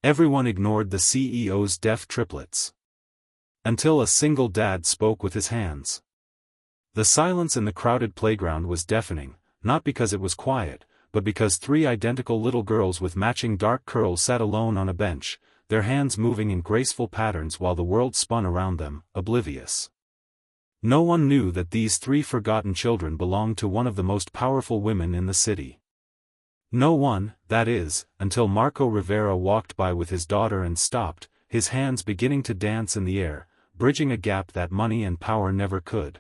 Everyone ignored the CEO's deaf triplets. Until a single dad spoke with his hands. The silence in the crowded playground was deafening, not because it was quiet, but because three identical little girls with matching dark curls sat alone on a bench, their hands moving in graceful patterns while the world spun around them, oblivious. No one knew that these three forgotten children belonged to one of the most powerful women in the city. No one, that is, until Marco Rivera walked by with his daughter and stopped, his hands beginning to dance in the air, bridging a gap that money and power never could.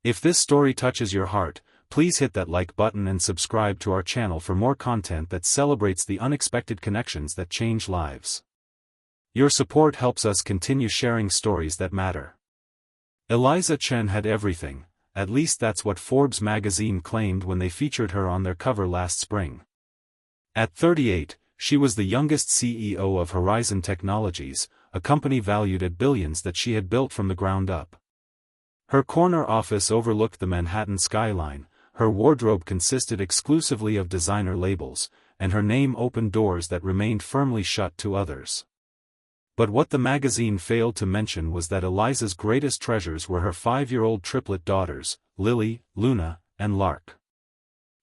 If this story touches your heart, please hit that like button and subscribe to our channel for more content that celebrates the unexpected connections that change lives. Your support helps us continue sharing stories that matter. Eliza Chen had everything, at least that's what Forbes magazine claimed when they featured her on their cover last spring. At 38, she was the youngest CEO of Horizon Technologies, a company valued at billions that she had built from the ground up. Her corner office overlooked the Manhattan skyline, her wardrobe consisted exclusively of designer labels, and her name opened doors that remained firmly shut to others. But what the magazine failed to mention was that Eliza's greatest treasures were her 5-year-old triplet daughters, Lily, Luna, and Lark.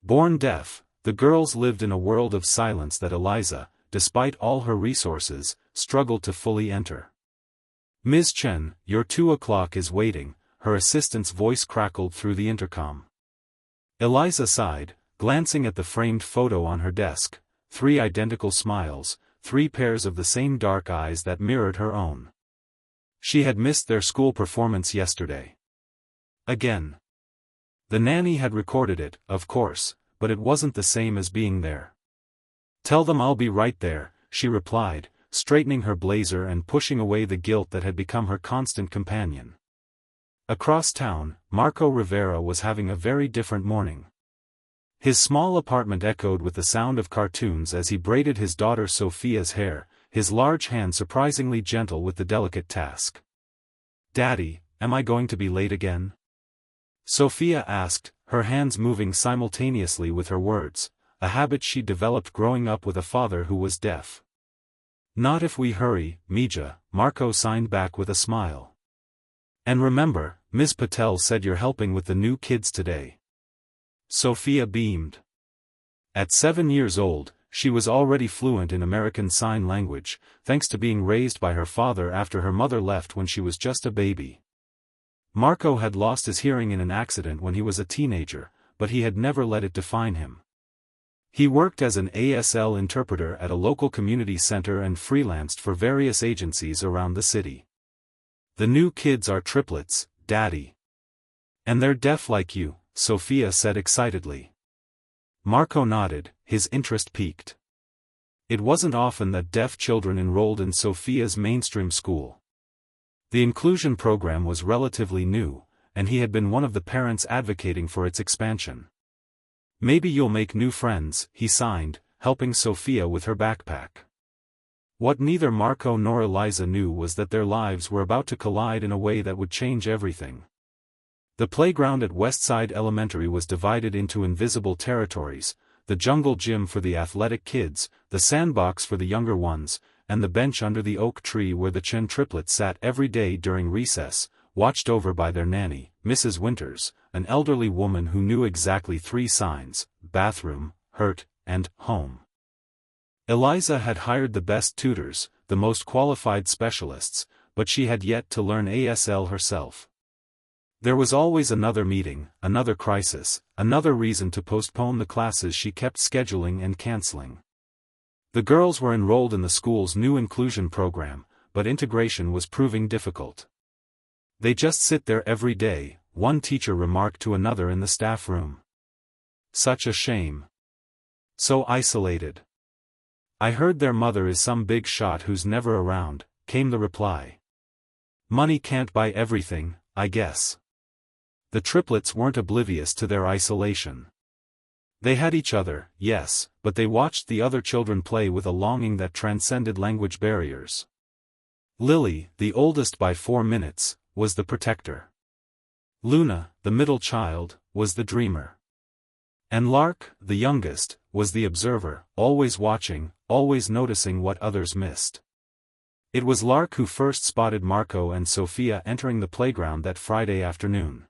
Born deaf, the girls lived in a world of silence that Eliza, despite all her resources, struggled to fully enter. "Ms. Chen, your 2 o'clock is waiting," her assistant's voice crackled through the intercom. Eliza sighed, glancing at the framed photo on her desk, 3 identical smiles, 3 pairs of the same dark eyes that mirrored her own. She had missed their school performance yesterday. Again. The nanny had recorded it, of course, but it wasn't the same as being there. "Tell them I'll be right there," she replied, straightening her blazer and pushing away the guilt that had become her constant companion. Across town, Marco Rivera was having a very different morning. His small apartment echoed with the sound of cartoons as he braided his daughter Sophia's hair, his large hand surprisingly gentle with the delicate task. "Daddy, am I going to be late again?" Sophia asked, her hands moving simultaneously with her words, a habit she developed growing up with a father who was deaf. "Not if we hurry, Mija," Marco signed back with a smile. "And remember, Ms. Patel said you're helping with the new kids today." Sophia beamed. At 7 years old, she was already fluent in American Sign Language, thanks to being raised by her father after her mother left when she was just a baby. Marco had lost his hearing in an accident when he was a teenager, but he had never let it define him. He worked as an ASL interpreter at a local community center and freelanced for various agencies around the city. "The new kids are triplets, Daddy. And they're deaf like you," Sophia said excitedly. Marco nodded, his interest piqued. It wasn't often that deaf children enrolled in Sophia's mainstream school. The inclusion program was relatively new, and he had been one of the parents advocating for its expansion. "Maybe you'll make new friends," he signed, helping Sophia with her backpack. What neither Marco nor Eliza knew was that their lives were about to collide in a way that would change everything. The playground at Westside Elementary was divided into invisible territories, the jungle gym for the athletic kids, the sandbox for the younger ones, and the bench under the oak tree where the Chen triplets sat every day during recess, watched over by their nanny, Mrs. Winters, an elderly woman who knew exactly 3 signs: bathroom, hurt, and home. Eliza had hired the best tutors, the most qualified specialists, but she had yet to learn ASL herself. There was always another meeting, another crisis, another reason to postpone the classes she kept scheduling and canceling. The girls were enrolled in the school's new inclusion program, but integration was proving difficult. "They just sit there every day," one teacher remarked to another in the staff room. "Such a shame. So isolated." "I heard their mother is some big shot who's never around," came the reply. "Money can't buy everything, I guess." The triplets weren't oblivious to their isolation. They had each other, yes, but they watched the other children play with a longing that transcended language barriers. Lily, the oldest by 4 minutes, was the protector. Luna, the middle child, was the dreamer. And Lark, the youngest, was the observer, always watching, always noticing what others missed. It was Lark who first spotted Marco and Sophia entering the playground that Friday afternoon.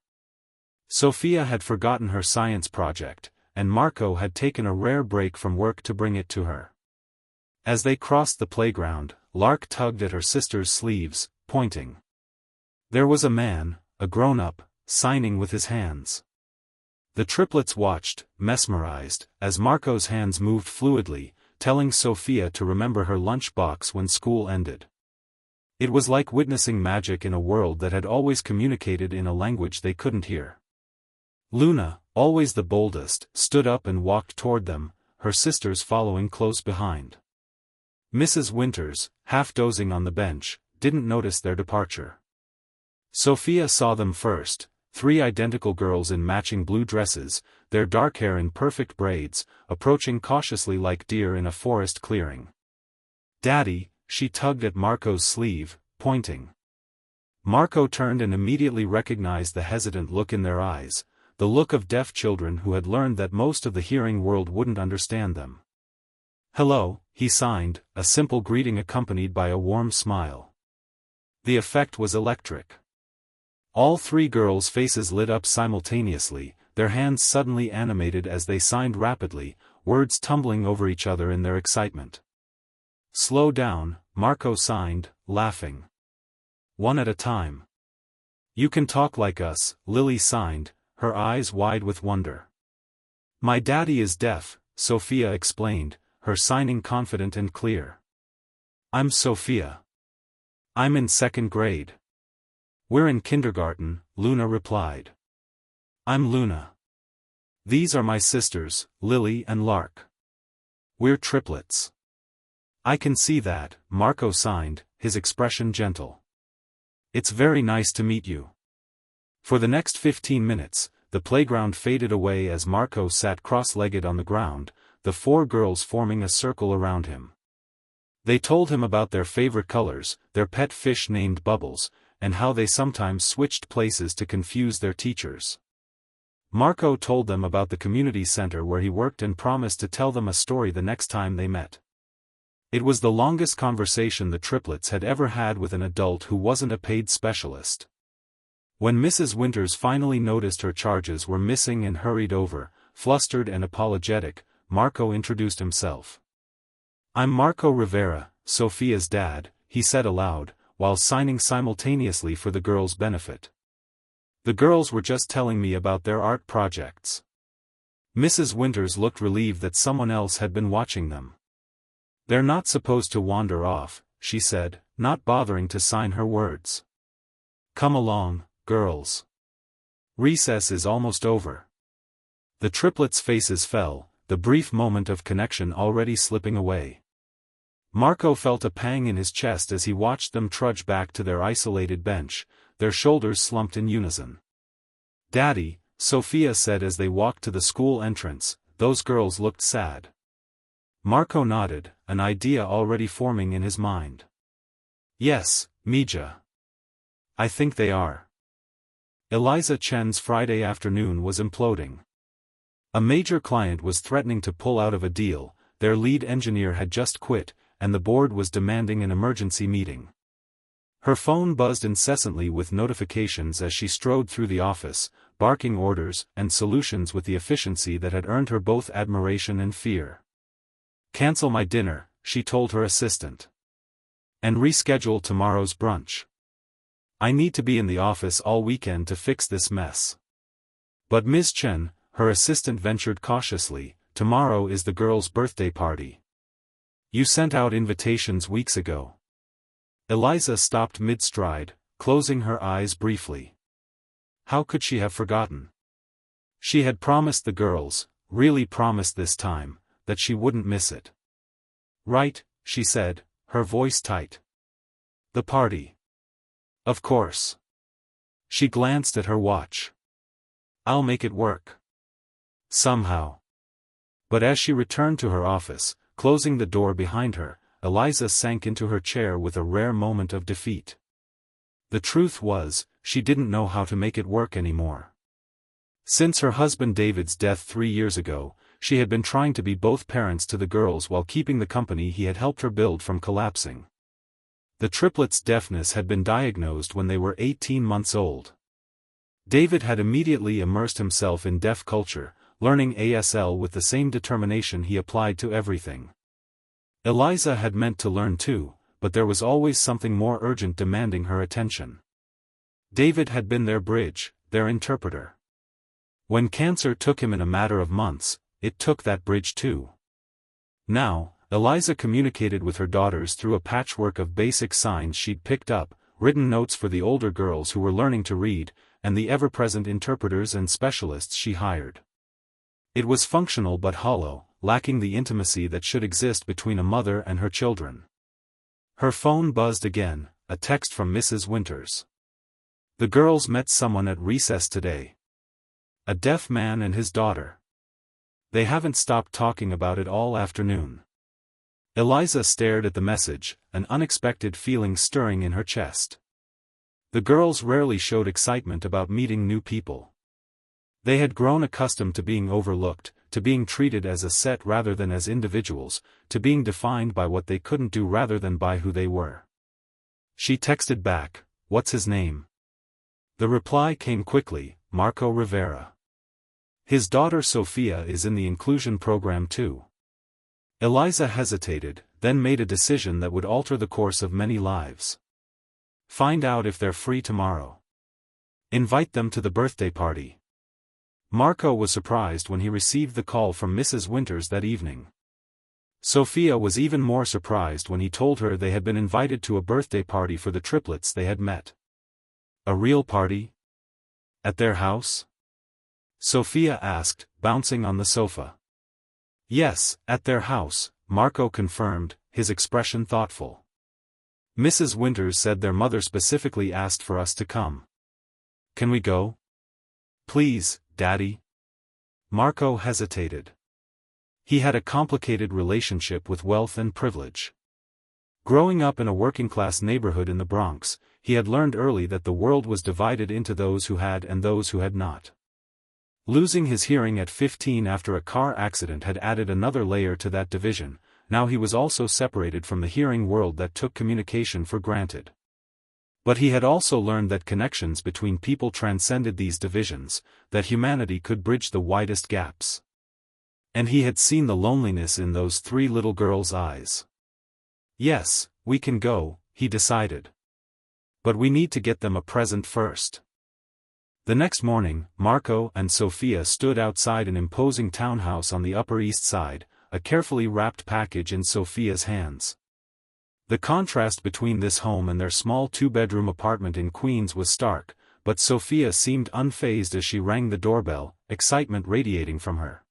Sophia had forgotten her science project, and Marco had taken a rare break from work to bring it to her. As they crossed the playground, Lark tugged at her sister's sleeves, pointing. There was a man, a grown-up, signing with his hands. The triplets watched, mesmerized, as Marco's hands moved fluidly, telling Sophia to remember her lunchbox when school ended. It was like witnessing magic in a world that had always communicated in a language they couldn't hear. Luna, always the boldest, stood up and walked toward them, her sisters following close behind. Mrs. Winters, half dozing on the bench, didn't notice their departure. Sophia saw them first, 3 identical girls in matching blue dresses, their dark hair in perfect braids, approaching cautiously like deer in a forest clearing. "Daddy," she tugged at Marco's sleeve, pointing. Marco turned and immediately recognized the hesitant look in their eyes, the look of deaf children who had learned that most of the hearing world wouldn't understand them. "Hello," he signed, a simple greeting accompanied by a warm smile. The effect was electric. All 3 girls' faces lit up simultaneously, their hands suddenly animated as they signed rapidly, words tumbling over each other in their excitement. "Slow down," Marco signed, laughing. "One at a time." "You can talk like us," Lily signed, her eyes wide with wonder. "My daddy is deaf," Sophia explained, her signing confident and clear. "I'm Sophia. I'm in 2nd grade. We're in kindergarten," Luna replied. "I'm Luna. These are my sisters, Lily and Lark. We're triplets." "I can see that," Marco signed, his expression gentle. "It's very nice to meet you." For the next 15 minutes, the playground faded away as Marco sat cross-legged on the ground, the 4 girls forming a circle around him. They told him about their favorite colors, their pet fish named Bubbles, and how they sometimes switched places to confuse their teachers. Marco told them about the community center where he worked and promised to tell them a story the next time they met. It was the longest conversation the triplets had ever had with an adult who wasn't a paid specialist. When Mrs. Winters finally noticed her charges were missing and hurried over, flustered and apologetic, Marco introduced himself. "I'm Marco Rivera, Sophia's dad," he said aloud, while signing simultaneously for the girls' benefit. "The girls were just telling me about their art projects." Mrs. Winters looked relieved that someone else had been watching them. "They're not supposed to wander off," she said, not bothering to sign her words. "Come along, girls. Recess is almost over." The triplets' faces fell, the brief moment of connection already slipping away. Marco felt a pang in his chest as he watched them trudge back to their isolated bench, their shoulders slumped in unison. "Daddy," Sophia said as they walked to the school entrance, "those girls looked sad." Marco nodded, an idea already forming in his mind. "Yes, Mija. I think they are." Eliza Chen's Friday afternoon was imploding. A major client was threatening to pull out of a deal, their lead engineer had just quit, and the board was demanding an emergency meeting. Her phone buzzed incessantly with notifications as she strode through the office, barking orders and solutions with the efficiency that had earned her both admiration and fear. "Cancel my dinner," she told her assistant. "And reschedule tomorrow's brunch. I need to be in the office all weekend to fix this mess." "But Ms. Chen," her assistant ventured cautiously, "tomorrow is the girl's birthday party. You sent out invitations weeks ago." Eliza stopped mid-stride, closing her eyes briefly. How could she have forgotten? She had promised the girls, really promised this time, that she wouldn't miss it. "Right," she said, her voice tight. "The party. Of course." She glanced at her watch. "I'll make it work. Somehow." But as she returned to her office, closing the door behind her, Eliza sank into her chair with a rare moment of defeat. The truth was, she didn't know how to make it work anymore. Since her husband David's death 3 years ago, she had been trying to be both parents to the girls while keeping the company he had helped her build from collapsing. The triplets' deafness had been diagnosed when they were 18 months old. David had immediately immersed himself in deaf culture, learning ASL with the same determination he applied to everything. Eliza had meant to learn too, but there was always something more urgent demanding her attention. David had been their bridge, their interpreter. When cancer took him in a matter of months, it took that bridge too. Now, Eliza communicated with her daughters through a patchwork of basic signs she'd picked up, written notes for the older girls who were learning to read, and the ever-present interpreters and specialists she hired. It was functional but hollow, lacking the intimacy that should exist between a mother and her children. Her phone buzzed again, a text from Mrs. Winters. The girls met someone at recess today. A deaf man and his daughter. They haven't stopped talking about it all afternoon. Eliza stared at the message, an unexpected feeling stirring in her chest. The girls rarely showed excitement about meeting new people. They had grown accustomed to being overlooked, to being treated as a set rather than as individuals, to being defined by what they couldn't do rather than by who they were. She texted back, "What's his name?" The reply came quickly, "Marco Rivera. His daughter Sophia is in the inclusion program too." Eliza hesitated, then made a decision that would alter the course of many lives. "Find out if they're free tomorrow. Invite them to the birthday party." Marco was surprised when he received the call from Mrs. Winters that evening. Sophia was even more surprised when he told her they had been invited to a birthday party for the triplets they had met. A real party? At their house? Sophia asked, bouncing on the sofa. Yes, at their house, Marco confirmed, his expression thoughtful. Mrs. Winters said their mother specifically asked for us to come. Can we go? Please, Daddy? Marco hesitated. He had a complicated relationship with wealth and privilege. Growing up in a working-class neighborhood in the Bronx, he had learned early that the world was divided into those who had and those who had not. Losing his hearing at 15 after a car accident had added another layer to that division. Now he was also separated from the hearing world that took communication for granted. But he had also learned that connections between people transcended these divisions, that humanity could bridge the widest gaps. And he had seen the loneliness in those three little girls' eyes. Yes, we can go, he decided. But we need to get them a present first. The next morning, Marco and Sophia stood outside an imposing townhouse on the Upper East Side, a carefully wrapped package in Sophia's hands. The contrast between this home and their small two-bedroom apartment in Queens was stark, but Sophia seemed unfazed as she rang the doorbell, excitement radiating from her.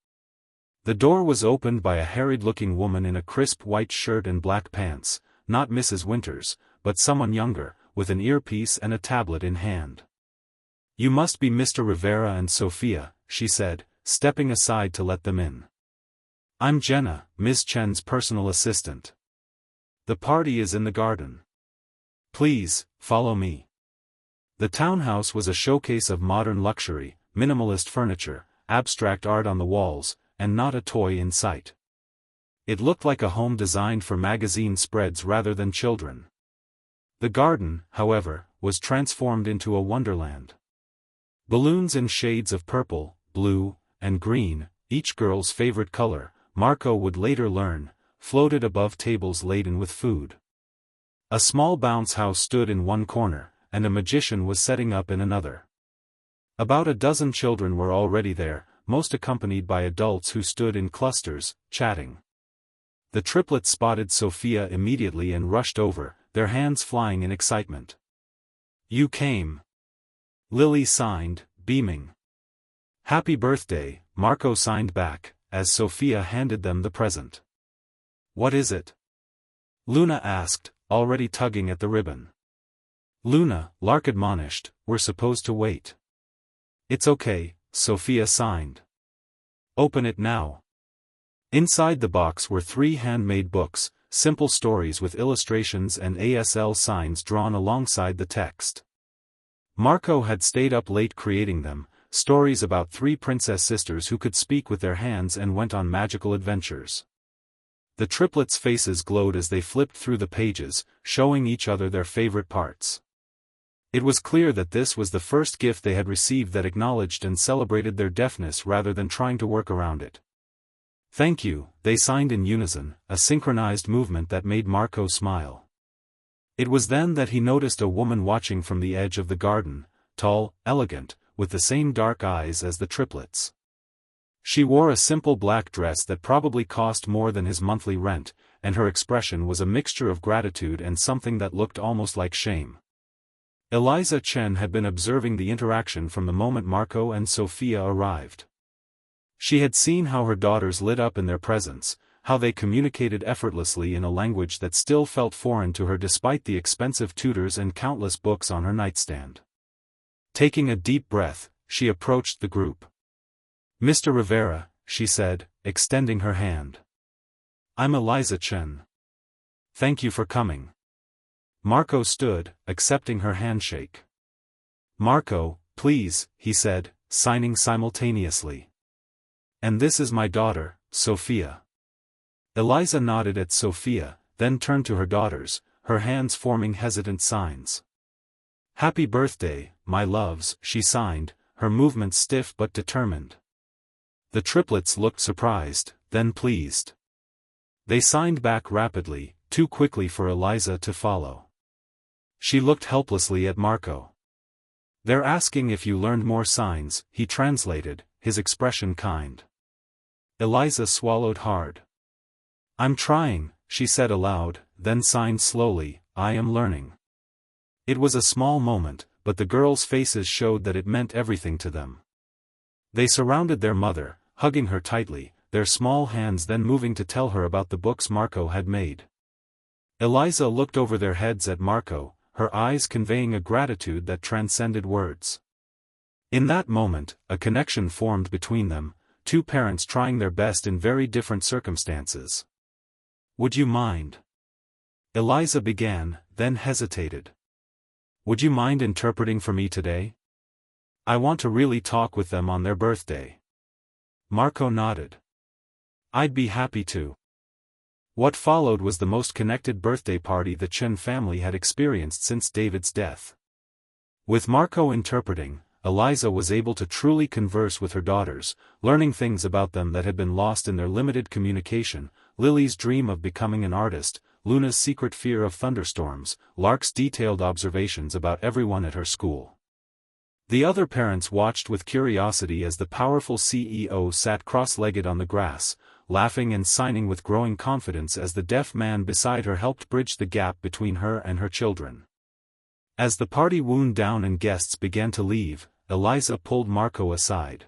The door was opened by a harried-looking woman in a crisp white shirt and black pants, not Mrs. Winters, but someone younger, with an earpiece and a tablet in hand. "You must be Mr. Rivera and Sophia," she said, stepping aside to let them in. "I'm Jenna, Ms. Chen's personal assistant. The party is in the garden. Please, follow me." The townhouse was a showcase of modern luxury, minimalist furniture, abstract art on the walls, and not a toy in sight. It looked like a home designed for magazine spreads rather than children. The garden, however, was transformed into a wonderland. Balloons in shades of purple, blue, and green, each girl's favorite color, Marco would later learn, floated above tables laden with food. A small bounce house stood in one corner, and a magician was setting up in another. About a dozen children were already there, most accompanied by adults who stood in clusters, chatting. The triplets spotted Sophia immediately and rushed over, their hands flying in excitement. "You came." Lily signed, beaming. "Happy birthday," Marco signed back, as Sophia handed them the present. "What is it?" Luna asked, already tugging at the ribbon. "Luna," Lark admonished, "we're supposed to wait." "It's okay," Sophia signed. "Open it now." Inside the box were 3 handmade books, simple stories with illustrations and ASL signs drawn alongside the text. Marco had stayed up late creating them, stories about 3 princess sisters who could speak with their hands and went on magical adventures. The triplets' faces glowed as they flipped through the pages, showing each other their favorite parts. It was clear that this was the first gift they had received that acknowledged and celebrated their deafness rather than trying to work around it. "Thank you," they signed in unison, a synchronized movement that made Marco smile. It was then that he noticed a woman watching from the edge of the garden, tall, elegant, with the same dark eyes as the triplets. She wore a simple black dress that probably cost more than his monthly rent, and her expression was a mixture of gratitude and something that looked almost like shame. Eliza Chen had been observing the interaction from the moment Marco and Sophia arrived. She had seen how her daughters lit up in their presence, how they communicated effortlessly in a language that still felt foreign to her despite the expensive tutors and countless books on her nightstand. Taking a deep breath, she approached the group. "Mr. Rivera," she said, extending her hand. "I'm Eliza Chen. Thank you for coming." Marco stood, accepting her handshake. "Marco, please," he said, signing simultaneously. "And this is my daughter, Sophia." Eliza nodded at Sophia, then turned to her daughters, her hands forming hesitant signs. "Happy birthday, my loves," she signed, her movements stiff but determined. The triplets looked surprised, then pleased. They signed back rapidly, too quickly for Eliza to follow. She looked helplessly at Marco. "They're asking if you learned more signs," he translated, his expression kind. Eliza swallowed hard. "I'm trying," she said aloud, then signed slowly, "I am learning." It was a small moment, but the girls' faces showed that it meant everything to them. They surrounded their mother, hugging her tightly, their small hands then moving to tell her about the books Marco had made. Eliza looked over their heads at Marco, her eyes conveying a gratitude that transcended words. In that moment, a connection formed between them, 2 parents trying their best in very different circumstances. "Would you mind?" Eliza began, then hesitated. "Would you mind interpreting for me today? I want to really talk with them on their birthday." Marco nodded. "I'd be happy to." What followed was the most connected birthday party the Chen family had experienced since David's death. With Marco interpreting, Eliza was able to truly converse with her daughters, learning things about them that had been lost in their limited communication: Lily's dream of becoming an artist, Luna's secret fear of thunderstorms, Lark's detailed observations about everyone at her school. The other parents watched with curiosity as the powerful CEO sat cross-legged on the grass, laughing and signing with growing confidence as the deaf man beside her helped bridge the gap between her and her children. As the party wound down and guests began to leave, Eliza pulled Marco aside.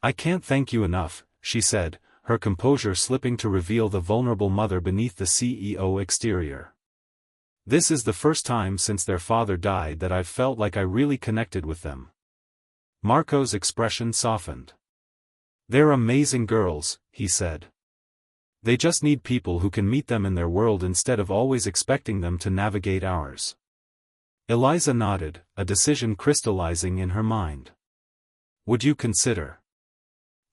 "I can't thank you enough," she said, her composure slipping to reveal the vulnerable mother beneath the CEO exterior. "This is the first time since their father died that I've felt like I really connected with them." Marco's expression softened. "They're amazing girls," he said. "They just need people who can meet them in their world instead of always expecting them to navigate ours." Eliza nodded, a decision crystallizing in her mind. "Would you consider?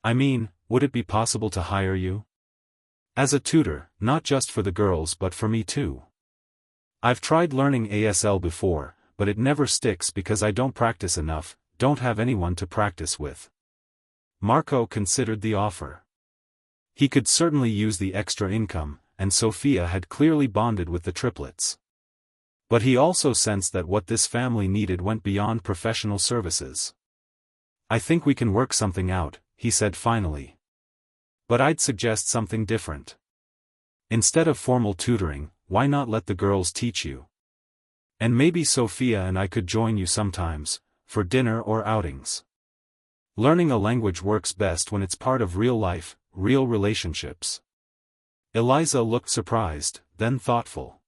I mean, would it be possible to hire you? As a tutor, not just for the girls but for me too. I've tried learning ASL before, but it never sticks because I don't practice enough, don't have anyone to practice with." Marco considered the offer. He could certainly use the extra income, and Sophia had clearly bonded with the triplets. But he also sensed that what this family needed went beyond professional services. "I think we can work something out," he said finally. "But I'd suggest something different. Instead of formal tutoring, why not let the girls teach you? And maybe Sophia and I could join you sometimes, for dinner or outings. Learning a language works best when it's part of real life, real relationships." Eliza looked surprised, then thoughtful.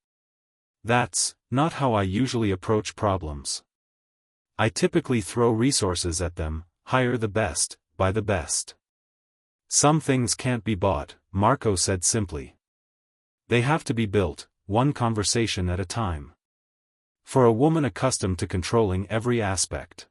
"That's not how I usually approach problems. I typically throw resources at them, hire the best, buy the best. Some things can't be bought," Marco said simply. "They have to be built, one conversation at a time. For a woman accustomed to controlling every aspect."